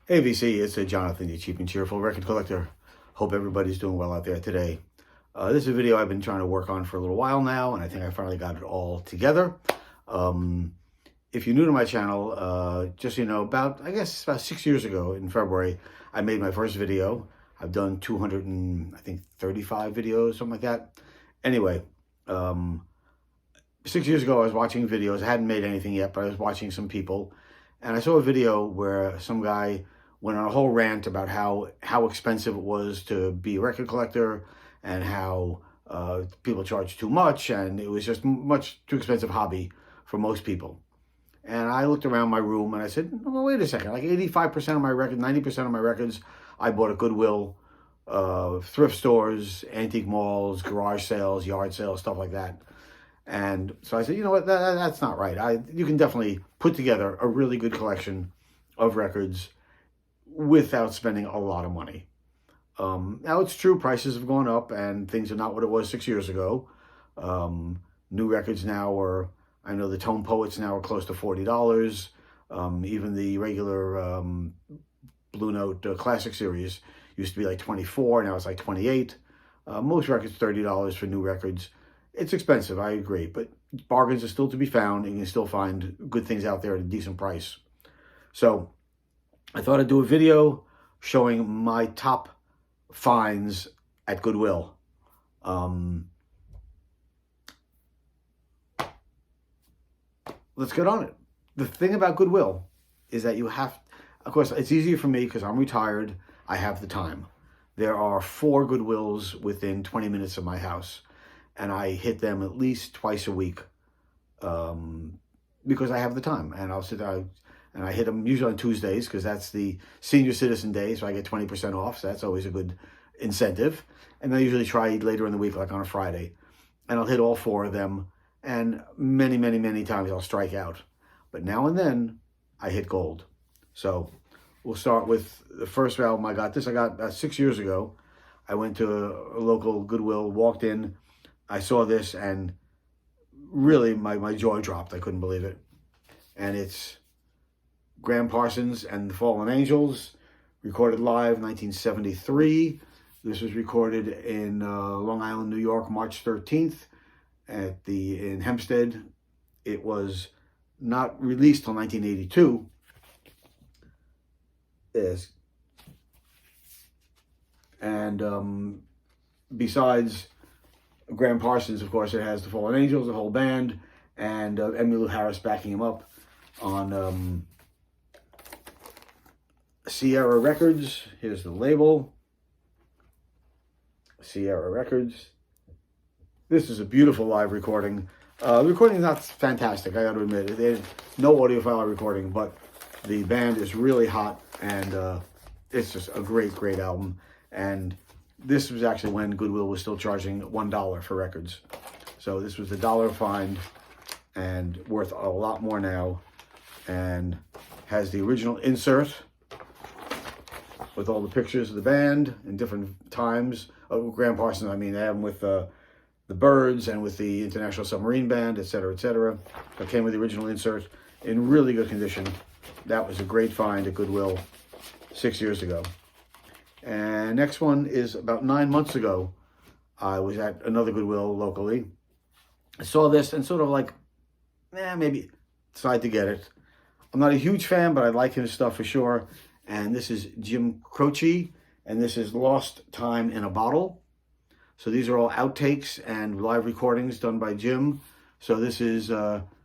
Hey VC, it's Jonathan, the cheap and cheerful record collector. Hope everybody's doing well out there today. This is a video I've been trying to work on for a little while now, and I think I finally got it all together. If you're new to my channel, just so you know, about 6 years ago in February, I made my first video. I've done 235 videos, something like that. Anyway, 6 years ago I was watching videos. I hadn't made anything yet, but I was watching some people, and I saw a video where some guy went on a whole rant about how expensive it was to be a record collector, and how people charge too much, and it was just much too expensive hobby for most people. And I looked around my room and I said, well, wait a second, like 85% of my records, 90% of my records, I bought at Goodwill, thrift stores, antique malls, garage sales, yard sales, stuff like that. And so I said, you know what, that's not right. You can definitely put together a really good collection of records without spending a lot of money. Now, it's true, prices have gone up and things are not what it was 6 years ago. New records now are, I know the Tone Poets now are close to $40. Even the regular Blue Note Classic Series used to be like $24, now it's like $28. Most records $30 for new records. It's expensive, I agree, but bargains are still to be found, and you can still find good things out there at a decent price. So I thought I'd do a video showing my top finds at Goodwill. Let's get on it. The thing about Goodwill is that you have, of course, it's easier for me because I'm retired. I have the time. There are 4 Goodwills within 20 minutes of my house, and I hit them at least twice a week because I have the time. And I'll sit there, and I hit them usually on Tuesdays because that's the senior citizen day, so I get 20% off, so that's always a good incentive. And I usually try later in the week, like on a Friday, and I'll hit all 4 of them. And many, many, many times I'll strike out. But now and then, I hit gold. So we'll start with the first album I got. This I got 6 years ago. I went to a local Goodwill, walked in, I saw this, and really my jaw dropped. I couldn't believe it. And it's Graham Parsons and the Fallen Angels, recorded live 1973. This was recorded in Long Island, New York, March 13th. In Hempstead. It was not released till 1982. And besides Graham Parsons, of course, it has the Fallen Angels, the whole band, and Emmylou Harris backing him up on Sierra Records. Here's the label, Sierra Records. This is a beautiful live recording. The recording is not fantastic, I got to admit. There's no audiophile recording, but the band is really hot, and it's just a great, great album. And this was actually when Goodwill was still charging $1 for records. So this was a $1 find, and worth a lot more now. And has the original insert with all the pictures of the band in different times. Oh, Graham Parsons, I mean, they have them with the Byrds and with the International Submarine Band, etc., etc. It came with the original insert in really good condition. That was a great find at Goodwill 6 years ago. And next one is about 9 months ago. I was at another Goodwill locally. I saw this and sort of like, maybe decided to get it. I'm not a huge fan, but I like his stuff for sure. And this is Jim Croce, and this is Lost Time in a Bottle. So these are all outtakes and live recordings done by Jim. So this is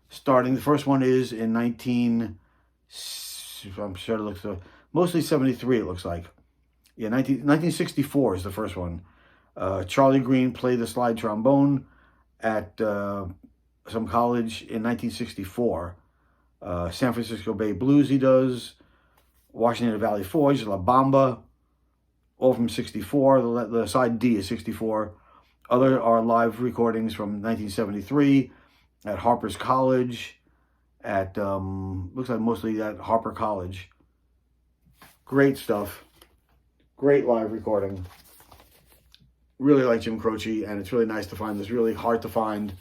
starting, the first one is in I'm sure it looks, mostly 73 it looks like. Yeah, 1964 is the first one. Charlie Green played the slide trombone at some college in 1964. San Francisco Bay Blues he does. Washington Valley Forge, La Bamba, all from 64. The side D is 64. Other are live recordings from 1973 at Harper's College, at, looks like mostly at Harper College. Great stuff. Great live recording. Really like Jim Croce, and it's really nice to find this really hard to find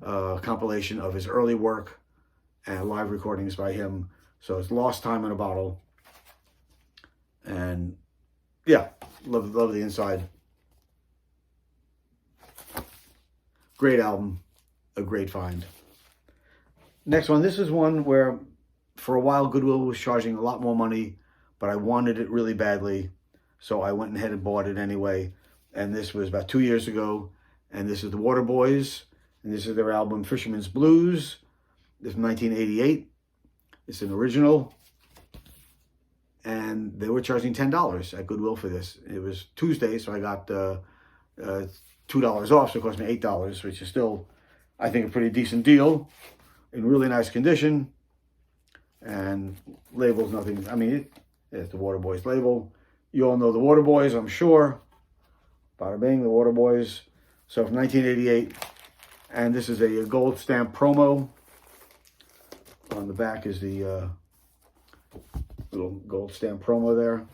compilation of his early work and live recordings by him. So it's Lost Time in a Bottle. And yeah, love the inside. Great album, a great find. Next one, this is one where for a while Goodwill was charging a lot more money, but I wanted it really badly, so I went ahead and bought it anyway. And this was about 2 years ago, and this is the Waterboys, and this is their album Fisherman's Blues. This is 1988. It's an original, and they were charging $10 at Goodwill for this. It was Tuesday, so I got $2 off, so it cost me $8, which is still, I think, a pretty decent deal. In really nice condition, and label's nothing. I mean, it's the Waterboys label. You all know the Waterboys, I'm sure. Bada bing, the Waterboys. So from 1988, and this is a gold stamp promo. On the back is the little gold stamp promo there.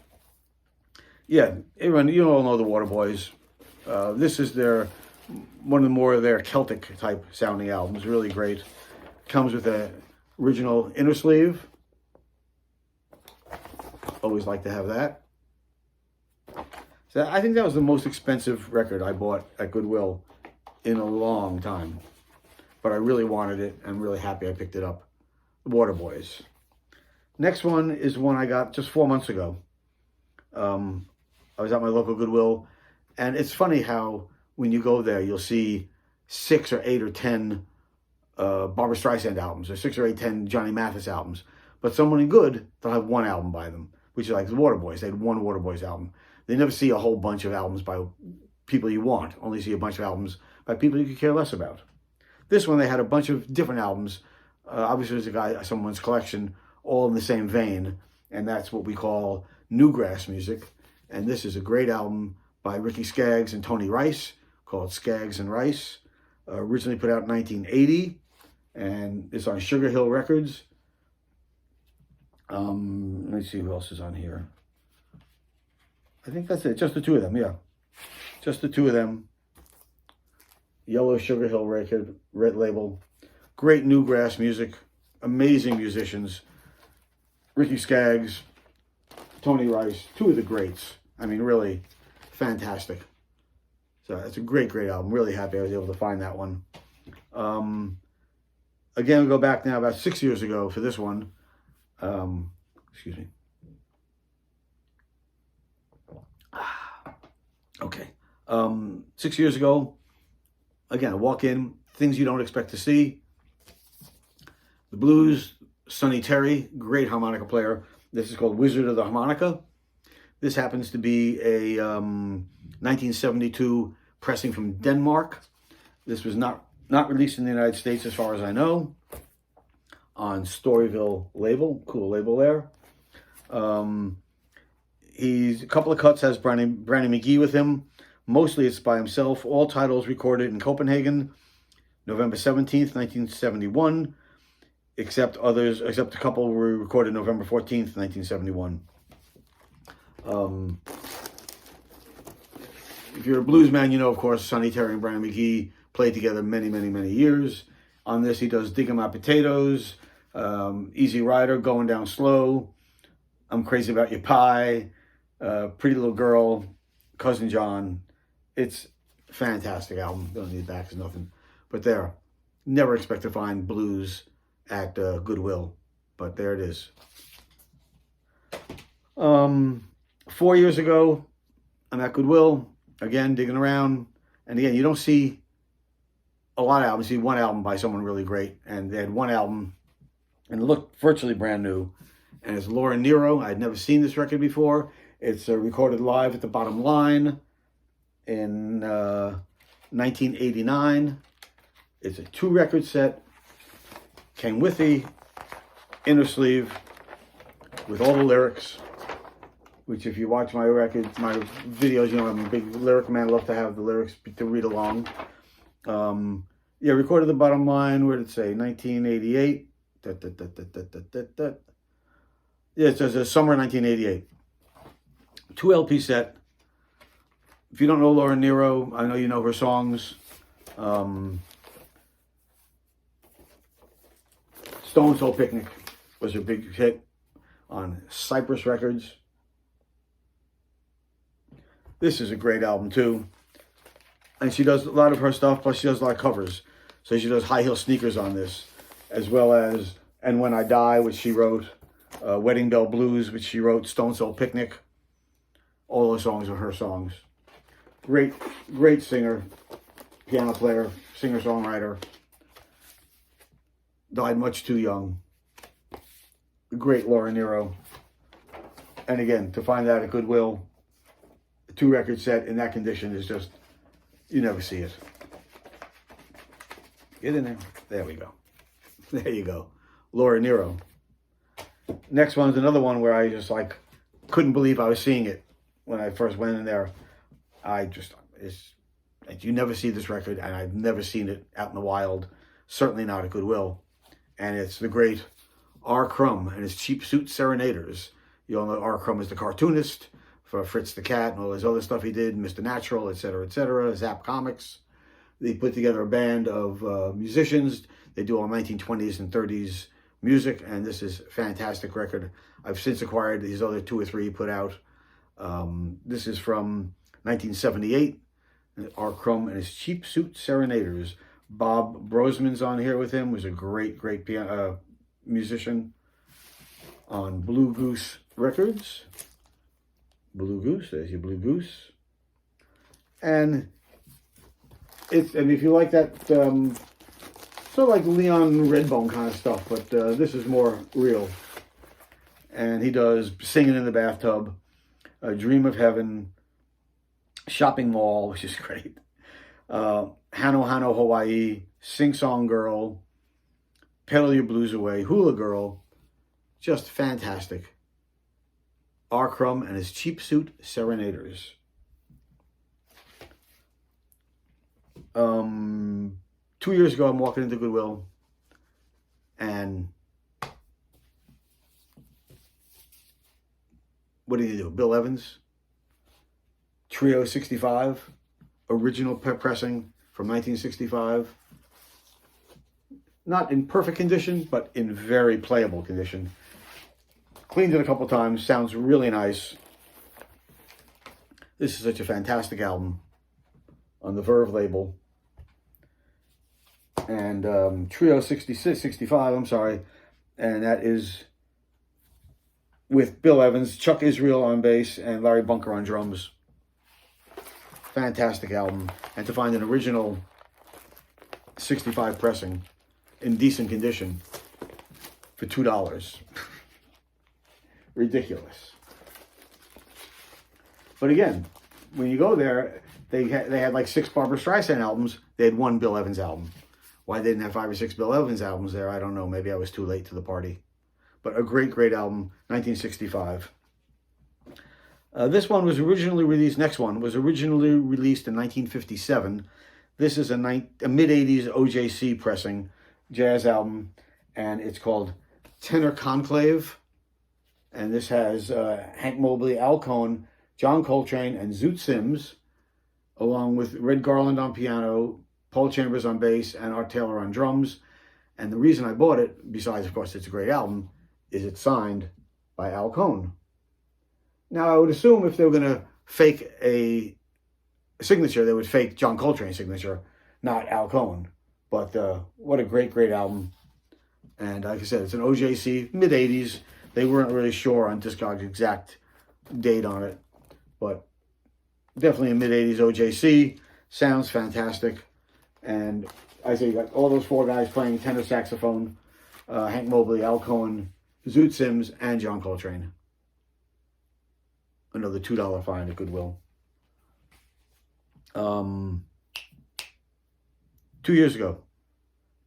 Yeah, everyone, you all know the Waterboys. This is one of the more of their Celtic type sounding albums. Really great. Comes with an original inner sleeve. Always like to have that. So I think that was the most expensive record I bought at Goodwill in a long time. But I really wanted it. I'm really happy I picked it up. The Waterboys. Next one is one I got just 4 months ago. I was at my local Goodwill. And it's funny how when you go there, you'll see 6 or 8 or 10 Barbra Streisand albums, or 6 or 8, 10 Johnny Mathis albums. But someone good, they'll have one album by them, which is like the Waterboys. They had one Waterboys album. They never see a whole bunch of albums by people you want. Only see a bunch of albums by people you could care less about. This one, they had a bunch of different albums. Obviously, there's someone's collection, all in the same vein. And that's what we call newgrass music. And this is a great album by Ricky Skaggs and Tony Rice, called Skaggs and Rice. Originally put out in 1980. And it's on Sugar Hill Records. Let me see who else is on here. I think that's it. Just the two of them, yeah. Just the two of them. Yellow Sugar Hill record, red label. Great newgrass music. Amazing musicians. Ricky Skaggs, Tony Rice, two of the greats. I mean, really fantastic. So it's a great, great album. Really happy I was able to find that one. Again, we go back now about 6 years ago for this one. Excuse me. Okay. 6 years ago, again, I walk in, things you don't expect to see. The Blues, Sonny Terry, great harmonica player. This is called Wizard of the Harmonica. This happens to be a 1972 pressing from Denmark. This was not released in the United States as far as I know. On Storyville label, cool label there. He's a couple of cuts has Brownie McGee with him. Mostly it's by himself. All titles recorded in Copenhagen, November 17th, 1971. Except a couple were recorded November 14th, 1971. If you're a blues man, you know, of course, Sonny Terry and Brownie McGee played together many, many, many years. On this, he does Diggin' My Potatoes, Easy Rider, Going Down Slow, I'm Crazy About Your Pie, Pretty Little Girl, Cousin John. It's a fantastic album. Don't need backs, nothing. But there, never expect to find blues at Goodwill, but there it is. 4 years ago, I'm at Goodwill, again, digging around. And again, you don't see a lot of albums. You see one album by someone really great. And they had one album, and it looked virtually brand new. And it's Laura Nero. I'd never seen this record before. It's recorded live at the Bottom Line in 1989. It's a 2-record set. Came with the inner sleeve with all the lyrics, which if you watch my videos, you know I'm a big lyric man. I love to have the lyrics to read along. Yeah, recorded the Bottom Line. Where did it say? 1988. Yeah, it says summer 1988. 2 LP set. If you don't know Laura Nero, I know you know her songs. Stone Soul Picnic was her big hit on Cypress Records. This is a great album too. And she does a lot of her stuff, plus she does a lot of covers. So she does High Heel Sneakers on this, as well as And When I Die, which she wrote, Wedding Bell Blues, which she wrote, Stone Soul Picnic. All those songs are her songs. Great, great singer, piano player, singer-songwriter. Died much too young. Great Laura Nero. And again, to find that at Goodwill, a 2-record set in that condition is just, you never see it. Get in there. There we go. There you go. Laura Nero. Next one's another one where I just like couldn't believe I was seeing it when I first went in there. You never see this record, and I've never seen it out in the wild. Certainly not at Goodwill. And it's the great R. Crumb and his Cheap Suit Serenaders. You all know R. Crumb is the cartoonist for Fritz the Cat and all his other stuff he did, Mr. Natural, etc., Zap Comics. They put together a band of musicians. They do all 1920s and 30s music, and this is a fantastic record. I've since acquired these other 2 or 3 he put out. This is from 1978. R. Crumb and his Cheap Suit Serenaders. Bob Brosman's on here with him, was a great, great musician on Blue Goose Records. Blue Goose, there's your Blue Goose. And if you like that, sort of like Leon Redbone kind of stuff, but this is more real. And he does Singing in the Bathtub, Dream of Heaven, Shopping Mall, which is great. Hano Hano Hawaii, Sing Song Girl, Pedal Your Blues Away, Hula Girl, just fantastic. R. Crumb and his Cheap Suit Serenaders. 2 years ago, I'm walking into Goodwill, and what did he do? Bill Evans, Trio 65, original pressing from 1965. Not in perfect condition, but in very playable condition. Cleaned it a couple times, sounds really nice. This is such a fantastic album on the Verve label. And Trio 65, I'm sorry. And that is with Bill Evans, Chuck Israel on bass, and Larry Bunker on drums. Fantastic album. And to find an original 65 pressing in decent condition for $2. Ridiculous. But again, when you go there, they had like 6 Barbra Streisand albums. They had 1 Bill Evans album. Why they didn't have 5 or 6 Bill Evans albums there, I don't know. Maybe I was too late to the party. But a great, great album, 1965. This one was originally released, next one was originally released in 1957. This is a mid-80s OJC pressing, jazz album, and it's called Tenor Conclave. And this has Hank Mobley, Al Cohn, John Coltrane, and Zoot Sims, along with Red Garland on piano, Paul Chambers on bass, and Art Taylor on drums. And the reason I bought it, besides, of course, it's a great album, is it's signed by Al Cohn. Now, I would assume if they were going to fake a signature, they would fake John Coltrane's signature, not Al Cohn. But what a great, great album. And like I said, it's an OJC, mid-80s. They weren't really sure on Discog's exact date on it. But definitely a mid-80s OJC. Sounds fantastic. And I say you got all those 4 guys playing tenor saxophone. Hank Mobley, Al Cohn, Zoot Sims, and John Coltrane. Another $2 find at Goodwill. 2 years ago.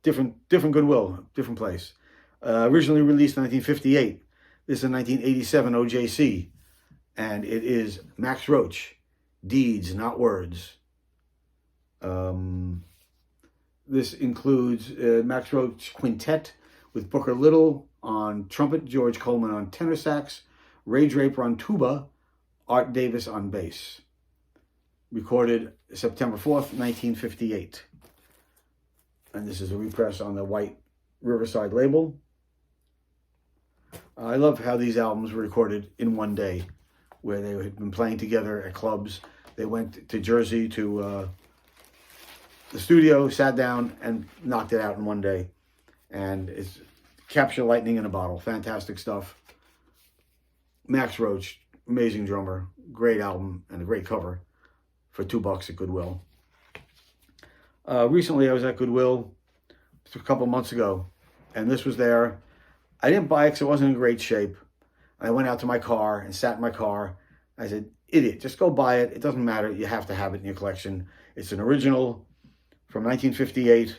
Different Goodwill, different place. Originally released in 1958. This is a 1987 OJC. And it is Max Roach, Deeds, Not Words. This includes Max Roach Quintet with Booker Little on trumpet, George Coleman on tenor sax, Ray Draper on tuba, Art Davis on bass. Recorded September 4th, 1958. And this is a repress on the white Riverside label. I love how these albums were recorded in one day, where they had been playing together at clubs. They went to Jersey to the studio, sat down, and knocked it out in one day. And it's capture lightning in a bottle. Fantastic stuff. Max Roach, amazing drummer, great album, and a great cover for $2 at Goodwill. Recently, I was at Goodwill a couple months ago, and this was there. I didn't buy it because it wasn't in great shape. I went out to my car and sat in my car. I said, idiot, just go buy it. It doesn't matter. You have to have it in your collection. It's an original from 1958.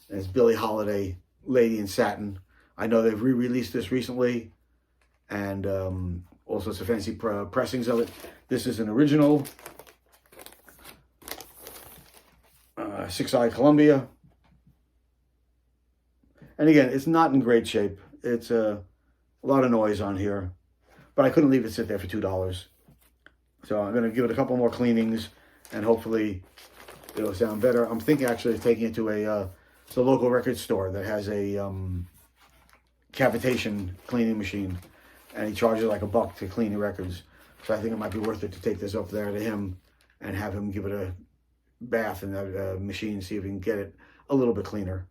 And it's Billie Holiday, Lady in Satin. I know they've re-released this recently, and all sorts of fancy pressings of it. This is an original 6i Columbia. And again, it's not in great shape. It's a lot of noise on here, but I couldn't leave it sit there for $2. So I'm going to give it a couple more cleanings, and hopefully it'll sound better. I'm thinking actually of taking it to it's a local record store that has a cavitation cleaning machine, and he charges like $1 to clean the records. So I think it might be worth it to take this up there to him and have him give it a bath in that machine, see if we can get it a little bit cleaner.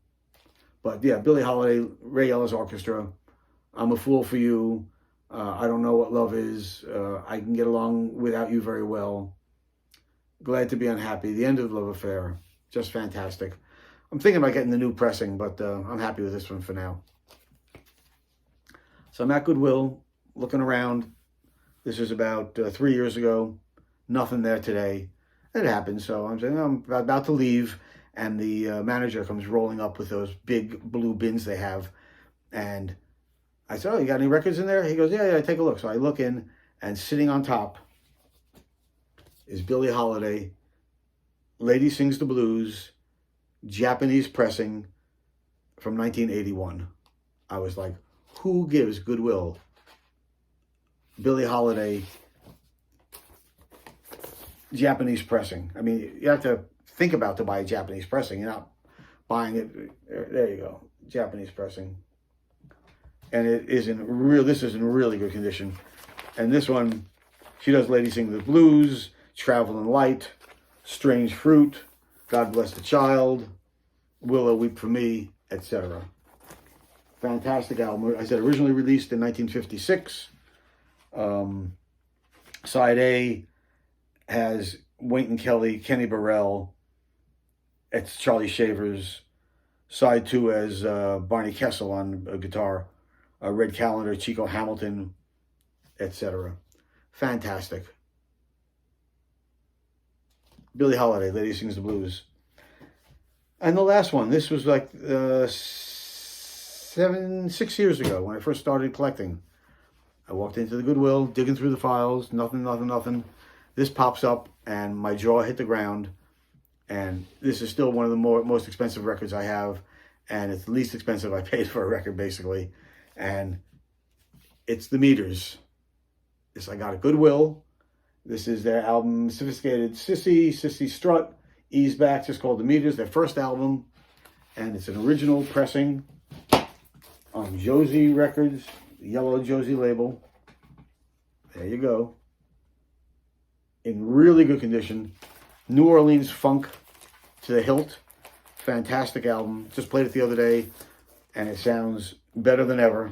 But yeah, Billie Holiday, Ray Ellis Orchestra, I'm a Fool for You, I Don't Know What Love Is, I Can Get Along Without You Very Well, Glad to Be Unhappy, The End of the Love Affair, just fantastic. I'm thinking about getting the new pressing, but I'm happy with this one for now. So I'm at Goodwill, looking around. This is about 3 years ago, nothing there today. It happened, so I'm saying I'm about to leave, and the manager comes rolling up with those big blue bins they have, and I said, oh, you got any records in there? He goes, yeah, take a look. So I look in, and sitting on top is Billie Holiday, Lady Sings the Blues, Japanese pressing from 1981. I was like, who gives Goodwill Billie Holiday Japanese pressing? I mean, you have to think about to buy a Japanese pressing. You're not buying it. There you go, Japanese pressing. And it is this is in really good condition. And this one, she does Lady Sing the Blues, Traveling Light, Strange Fruit, God Bless the Child, Willow Weep for Me, etc. Fantastic album. I said originally released in 1956. Side A has Wynton Kelly, Kenny Burrell. It's Charlie Shavers. Side 2 has Barney Kessel on guitar, Red Callender, Chico Hamilton, etc. Fantastic. Billie Holiday, Lady Sings the Blues. And the last one, this was like 6 years ago when I first started collecting. I walked into the Goodwill, digging through the files, nothing. This pops up, and my jaw hit the ground. And this is still one of the most expensive records I have, and it's the least expensive I paid for a record, basically. And it's the Meters. This I got at Goodwill. This is their album, Sophisticated Sissy Strut, Ease Back, just called The Meters, their first album. And it's an original pressing on Josie Records, the yellow Josie label. There you go. In really good condition. New Orleans funk to the hilt. Fantastic album. Just played it the other day, and it sounds better than ever.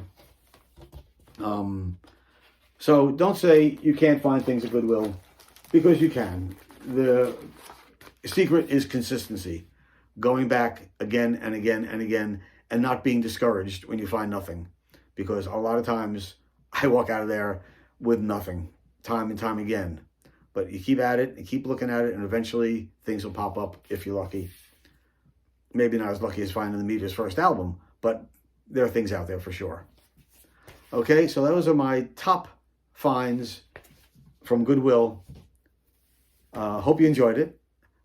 So don't say you can't find things at Goodwill, because you can. The secret is consistency. Going back again and again and again, and not being discouraged when you find nothing. Because a lot of times I walk out of there with nothing, time and time again. But you keep at it and keep looking at it, and eventually things will pop up if you're lucky. Maybe not as lucky as finding the Meters' first album, but there are things out there for sure. Okay, so those are my top finds from Goodwill. Hope you enjoyed it.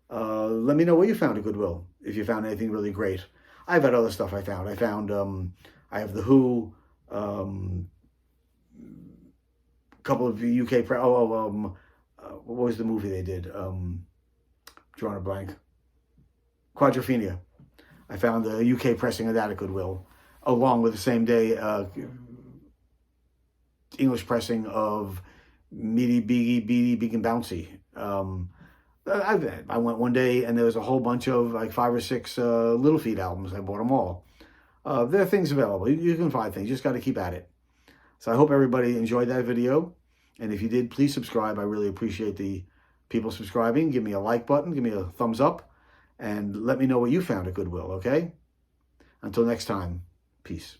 Let me know what you found at Goodwill, if you found anything really great. I've had other stuff I found. I found, I have The Who, couple of UK, what was the movie they did? Drawing a blank. Quadrophenia. I found the UK pressing of that at Goodwill, along with the same day English pressing of Meaty Beaky Beady Beak and Bouncy. I went one day and there was a whole bunch of like 5 or 6 Little Feat albums. I bought them all. There are things available. You can find things. You just got to keep at it. So I hope everybody enjoyed that video. And if you did, please subscribe. I really appreciate the people subscribing. Give me a like button. Give me a thumbs up. And let me know what you found at Goodwill, okay? Until next time, peace.